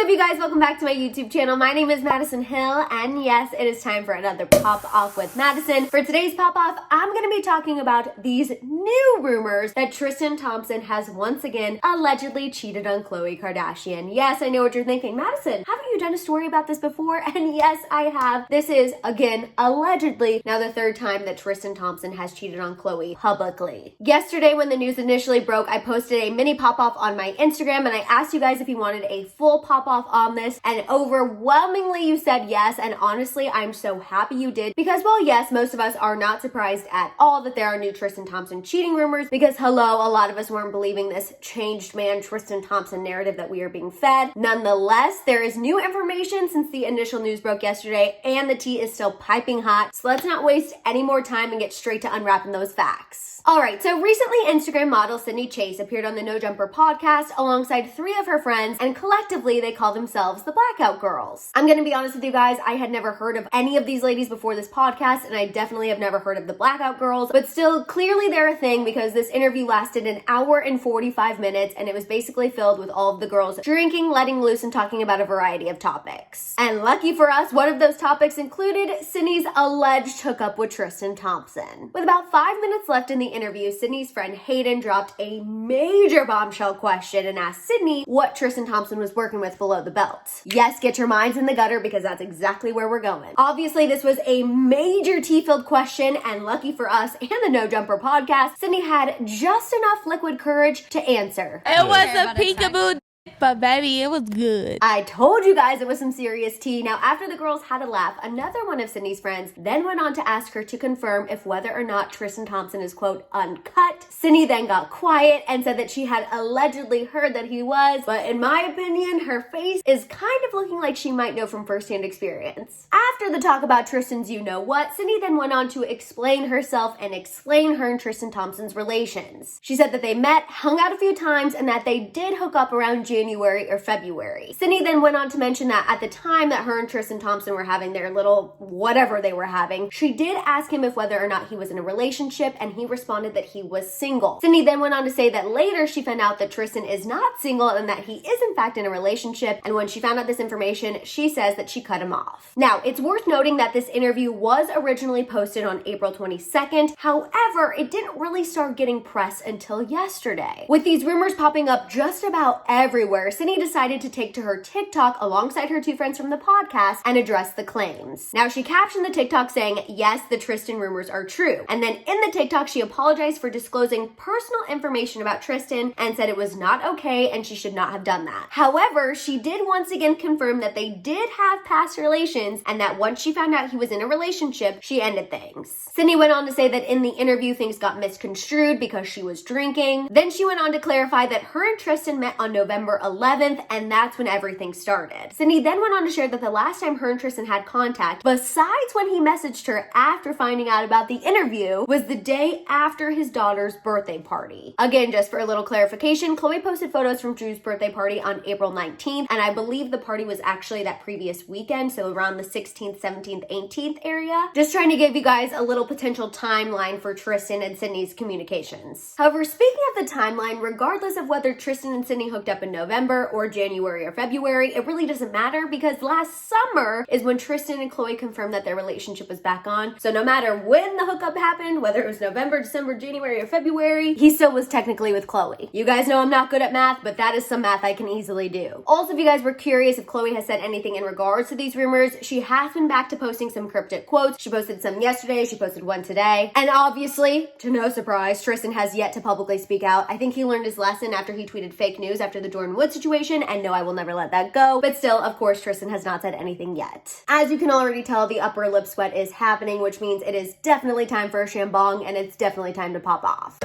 up, you guys? Welcome back to my YouTube channel. My name is Maddison Hill, and yes, it is time for another Pop Off with Maddison. For today's Pop Off, I'm going to be talking about these new rumors that Tristan Thompson has once again allegedly cheated on Khloe Kardashian. Yes, I know what you're thinking. Maddison, haven't you done a story about this before? And yes, I have. This is, again, allegedly now the third time that Tristan Thompson has cheated on Khloe publicly. Yesterday, when the news initially broke, I posted a mini Pop Off on my Instagram, and I asked you guys if you wanted a full Pop Off on this, and overwhelmingly you said yes. And honestly, I'm so happy you did, because well, yes, most of us are not surprised at all that there are new Tristan Thompson cheating rumors, because hello, a lot of us weren't believing this changed man Tristan Thompson narrative that we are being fed. Nonetheless, there is new information since the initial news broke yesterday, and the tea is still piping hot, so let's not waste any more time and get straight to unwrapping those facts. Alright, so recently Instagram model Sydney Chase appeared on the No Jumper podcast alongside 3 of her friends, and collectively they call themselves the Blackout Girls. I'm gonna be honest with you guys, I had never heard of any of these ladies before this podcast, and I definitely have never heard of the Blackout Girls, but still, clearly they're a thing, because this interview lasted an hour and 45 minutes, and it was basically filled with all of the girls drinking, letting loose, and talking about a variety of topics. And lucky for us, one of those topics included Sydney's alleged hookup with Tristan Thompson. With about 5 minutes left in the interview, Sydney's friend Hayden dropped a major bombshell question and asked Sydney what Tristan Thompson was working with below the belt. Yes, get your minds in the gutter, because that's exactly where we're going. Obviously, this was a major tea-filled question, and lucky for us and the No Jumper podcast, Sydney had just enough liquid courage to answer. It was a peekaboo, but baby, it was good. I told you guys it was some serious tea. Now, after the girls had a laugh, another one of Sydney's friends then went on to ask her to confirm if whether or not Tristan Thompson is, quote, uncut. Sydney then got quiet and said that she had allegedly heard that he was, but in my opinion, her face is kind of looking like she might know from firsthand experience. After the talk about Tristan's you-know-what, Sydney then went on to explain herself and explain her and Tristan Thompson's relations. She said that they met, hung out a few times, and that they did hook up around January or February. Sydney then went on to mention that at the time that her and Tristan Thompson were having their little whatever they were having, she did ask him if whether or not he was in a relationship, and he responded that he was single. Sydney then went on to say that later she found out that Tristan is not single and that he is in fact in a relationship, and when she found out this information, she says that she cut him off. Now, it's worth noting that this interview was originally posted on April 22nd. However, it didn't really start getting press until yesterday. With these rumors popping up just about everywhere, Sydney decided to take to her TikTok alongside her 2 friends from the podcast and address the claims. Now, she captioned the TikTok saying, yes, the Tristan rumors are true. And then in the TikTok, she apologized for disclosing personal information about Tristan and said it was not okay and she should not have done that. However, she did once again confirm that they did have past relations, and that once she found out he was in a relationship, she ended things. Sydney went on to say that in the interview, things got misconstrued because she was drinking. Then she went on to clarify that her and Tristan met on November 11th, and that's when everything started. Sydney then went on to share that the last time her and Tristan had contact, besides when he messaged her after finding out about the interview, was the day after his daughter's birthday party. Again, just for a little clarification, Khloe posted photos from Drew's birthday party on April 19th, and I believe the party was actually that previous weekend, so around the 16th, 17th, 18th area. Just trying to give you guys a little potential timeline for Tristan and Sydney's communications. However, speaking of the timeline, regardless of whether Tristan and Sydney hooked up in November or January or February, it really doesn't matter, because last summer is when Tristan and Khloe confirmed that their relationship was back on. So no matter when the hookup happened, whether it was November, December, January, or February, he still was technically with Khloe. You guys know I'm not good at math, but that is some math I can easily do. Also, if you guys were curious if Khloe has said anything in regards to these rumors, she has been back to posting some cryptic quotes. She posted some yesterday, she posted one today. And obviously, to no surprise, Tristan has yet to publicly speak out. I think he learned his lesson after he tweeted fake news after the Jordan Woods situation, and no, I will never let that go. But still, of course, Tristan has not said anything yet. As you can already tell, the upper lip sweat is happening, which means it is definitely time for a shambong, and it's definitely time to pop off.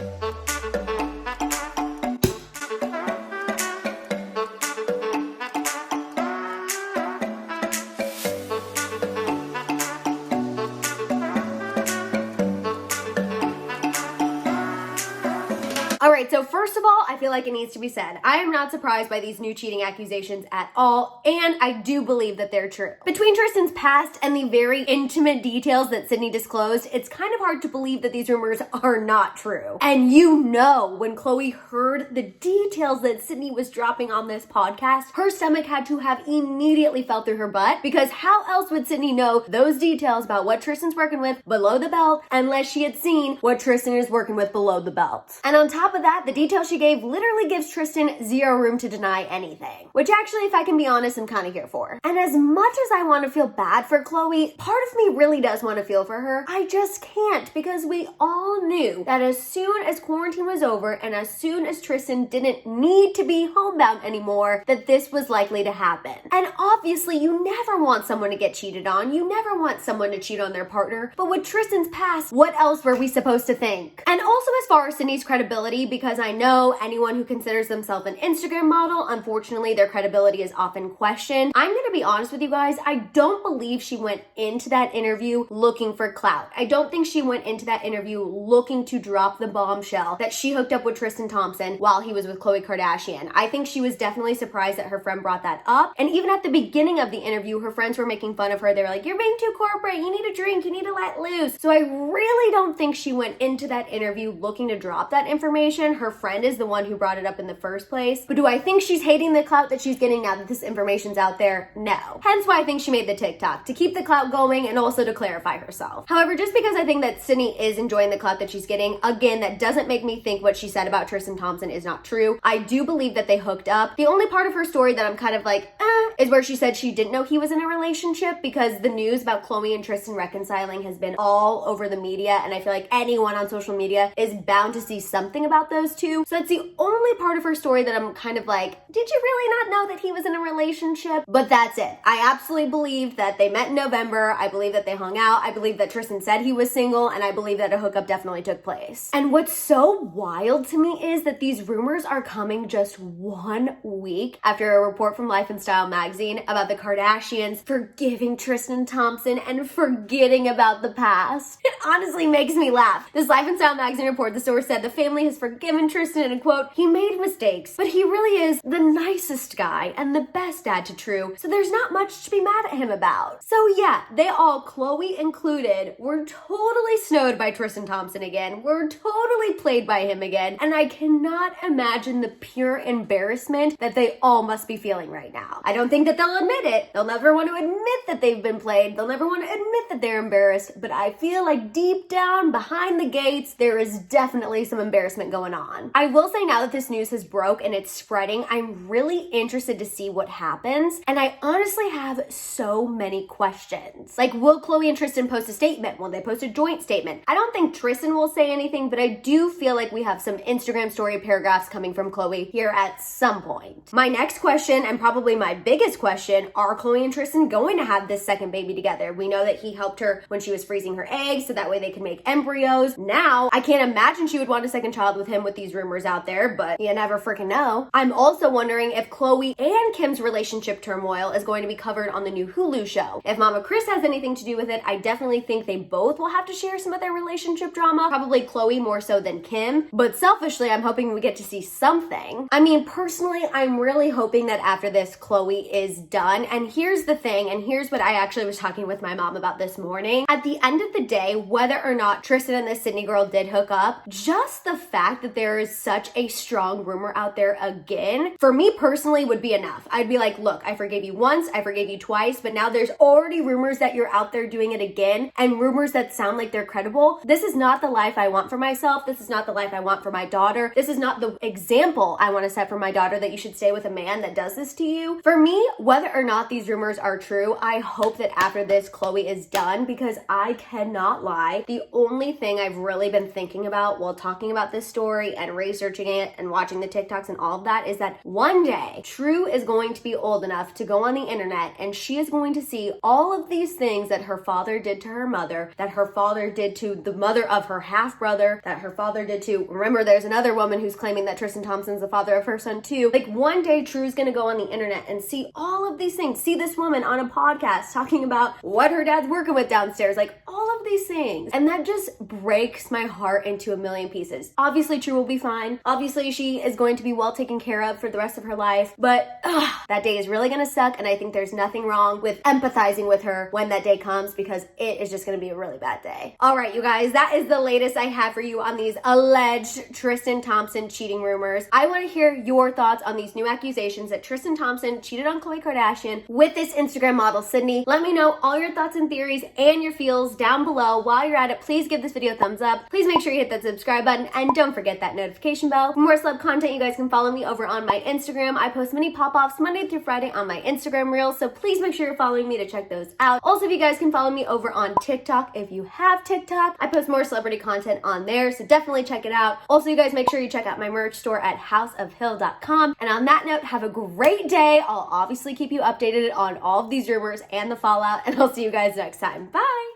Alright, so so first of all, I feel like it needs to be said, I am not surprised by these new cheating accusations at all, and I do believe that they're true. Between Tristan's past and the very intimate details that Sydney disclosed, it's kind of hard to believe that these rumors are not true. And you know, when Khloe heard the details that Sydney was dropping on this podcast, her stomach had to have immediately fell through her butt, because how else would Sydney know those details about what Tristan's working with below the belt unless she had seen what Tristan is working with below the belt? And on top of that, the details she gave literally gives Tristan zero room to deny anything, which actually, if I can be honest, I'm kind of here for. And as much as I want to feel bad for Khloe, part of me really does want to feel for her. I just can't, because we all knew that as soon as quarantine was over and as soon as Tristan didn't need to be homebound anymore, that this was likely to happen. And obviously, you never want someone to get cheated on. You never want someone to cheat on their partner. But with Tristan's past, what else were we supposed to think? And also, as far as Sydney's credibility, because I know anyone who considers themselves an Instagram model, unfortunately, their credibility is often questioned. I'm gonna be honest with you guys, I don't believe she went into that interview looking for clout. I don't think she went into that interview looking to drop the bombshell that she hooked up with Tristan Thompson while he was with Khloe Kardashian. I think she was definitely surprised that her friend brought that up. And even at the beginning of the interview, her friends were making fun of her. They were like, you're being too corporate, you need a drink, you need to let loose. So I really don't think she went into that interview looking to drop that information. Her friend is the one who brought it up in the first place. But do I think she's hating the clout that she's getting now that this information's out there? No. Hence why I think she made the TikTok, to keep the clout going and also to clarify herself. However, just because I think that Sydney is enjoying the clout that she's getting, again, that doesn't make me think what she said about Tristan Thompson is not true. I do believe that they hooked up. The only part of her story that I'm kind of like, is where she said she didn't know he was in a relationship, because the news about Khloe and Tristan reconciling has been all over the media, and I feel like anyone on social media is bound to see something about those two. So that's the only part of her story that I'm kind of like, did you really not know that he was in a relationship? But that's it. I absolutely believe that they met in November. I believe that they hung out. I believe that Tristan said he was single, and I believe that a hookup definitely took place. And what's so wild to me is that these rumors are coming just 1 week after a report from Life and Style magazine about the Kardashians forgiving Tristan Thompson and forgetting about the past. It honestly makes me laugh. This Life and Style magazine report, the source said the family has forgiven Tristan, and quote, he made mistakes, but he really is the nicest guy and the best dad to True, so there's not much to be mad at him about. So yeah, they all, Khloe included, were totally snowed by Tristan Thompson again, were totally played by him again, and I cannot imagine the pure embarrassment that they all must be feeling right now. I don't think that they'll admit it. They'll never want to admit that they've been played. They'll never want to admit that they're embarrassed, but I feel like deep down behind the gates, there is definitely some embarrassment going on. I will say, now that this news has broke and it's spreading, I'm really interested to see what happens, and I honestly have so many questions. Like, will Khloe and Tristan post a statement? Will they post a joint statement? I don't think Tristan will say anything, but I do feel like we have some Instagram story paragraphs coming from Khloe here at some point. My next question, and probably my biggest question, are Khloe and Tristan going to have this second baby together? We know that he helped her when she was freezing her eggs so that way they can make embryos. Now, I can't imagine she would want a second child with him with these rumors out there, but you never freaking know. I'm also wondering if Khloe and Kim's relationship turmoil is going to be covered on the new Hulu show. If Mama Kris has anything to do with it, I definitely think they both will have to share some of their relationship drama. Probably Khloe more so than Kim, but selfishly, I'm hoping we get to see something. I mean, personally, I'm really hoping that after this, Khloe is done. And here's the thing, and here's what I actually was talking with my mom about this morning. At the end of the day, whether or not Tristan and this Sydney girl did hook up, just the fact that there is such a strong rumor out there again, for me personally, would be enough. I'd be like, look, I forgave you once, I forgave you twice, but now there's already rumors that you're out there doing it again, and rumors that sound like they're credible. This is not the life I want for myself. This is not the life I want for my daughter. This is not the example I want to set for my daughter, that you should stay with a man that does this to you. For me, whether or not these rumors are true, I hope that after this, Khloe is done, because I cannot lie. The only thing I've really been thinking about while talking about this story and researching it and watching the TikToks and all of that is that one day, True is going to be old enough to go on the internet, and she is going to see all of these things that her father did to her mother, that her father did to the mother of her half-brother, that her father did to, remember, there's another woman who's claiming that Tristan Thompson's the father of her son too. Like, one day True's gonna go on the internet and see all of these things. See this woman on a podcast talking about what her dad's working with downstairs, like all of these things. And that just breaks my heart into a million pieces. Obviously, True will be fine. Obviously, she is going to be well taken care of for the rest of her life, but that day is really gonna suck, and I think there's nothing wrong with empathizing with her when that day comes, because it is just gonna be a really bad day. All right, you guys, that is the latest I have for you on these alleged Tristan Thompson cheating rumors. I want to hear your thoughts on these new accusations that Tristan Thompson cheated on Khloe Kardashian with this Instagram model, Sydney. Let me know all your thoughts and theories and your feels down below. While you're at it, please give this video a thumbs up. Please make sure you hit that subscribe button, and don't forget that notification bell. For more celeb content, you guys can follow me over on my Instagram. I post mini pop-offs Monday through Friday on my Instagram reels, so please make sure you're following me to check those out. Also, if you guys can follow me over on TikTok if you have TikTok. I post more celebrity content on there, so definitely check it out. Also, you guys make sure you check out my merch store at houseofhill.com. And on that note, have a great day. I'll obviously keep you updated on all of these rumors and the fallout, and I'll see you guys next time. Bye!